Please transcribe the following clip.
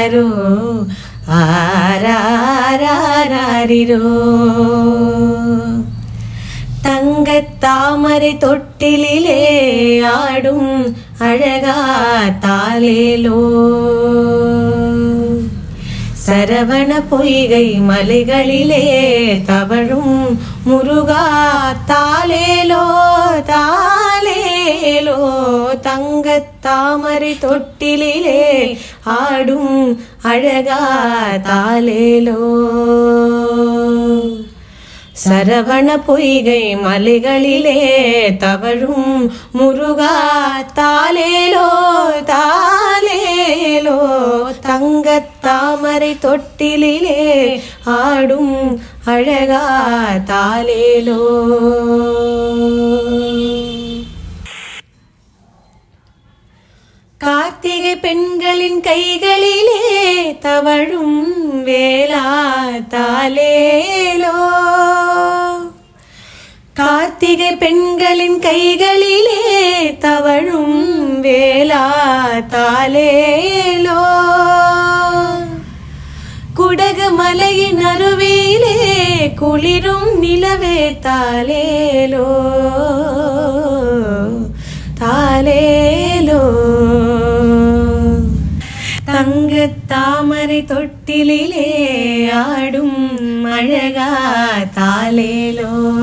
ஆராரோ ஆராரிரோ. தங்கத் தாமரை தொட்டிலே ஆடும் அழகா தாலேலோ. சரவண பொய்கை மலைகளிலே தவழும் முருகா தாலேலோ தாலேலோ. தங்கத் தாமரை தொட்டிலே ஆடும் அழகா தாலேலோ. சரவண பொய்கை மலைகளிலே தவழும் முருகா தாலேலோ தாலேலோ. தங்கத் தாமரை தொட்டிலே ஆடும் அழகா தாலேலோ. கார்த்திகை பெண்களின் கைகளிலே தவழும் வேலா தாலேலோ. கார்த்திகை பெண்களின் கைகளிலே தவழும் வேலா தாலேலோ. குடகு மலையின் அருவியிலே குளிரும் நிலவே தாலேலோ தாலேலோ. தங்கத் தாமரை தொட்டிலே ஆடும் அழகா தாலேலோ.